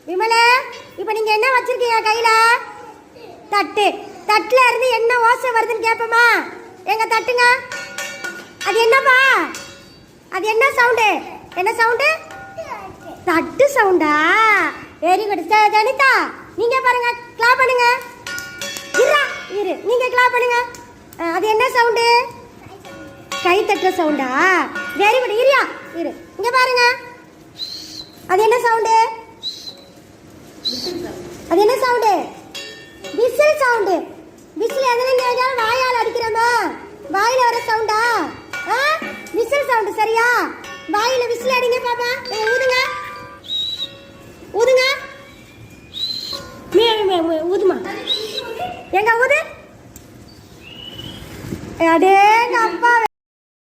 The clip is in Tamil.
விமலா, இப்போ நீங்க என்ன வச்சிருக்கீங்க கையில? தட்டு. தட்டுல இருந்து என்ன ஓசை வருதுன்னு கேட்போமா? எங்க தட்டுங்க. அது என்னப்பா? அது என்ன சவுண்டு? என்ன சவுண்டு? தட்டு சவுண்டா? Very good. ஜனிதா, நீங்க பாருங்க, கிளாப் பண்ணுங்க. இரு, நீங்க கிளாப் பண்ணுங்க. அது என்ன சவுண்டு? கை தட்டுற சவுண்டா? Very good. இரு, இங்க பாருங்க. அது என்ன சவுண்டு? அது என்ன சவுண்டு? Whistle sound. விசில் எதனால வாயால் அடிக்கிறோமா? வாயில வர சவுண்டா? Whistle sound. சரியா? வாயில விசில் அடிங்க பாப்பா. ஊதுங்க, ஊதுங்க. ஊதுமா. எங்க ஊது? அடேங்க அப்பா.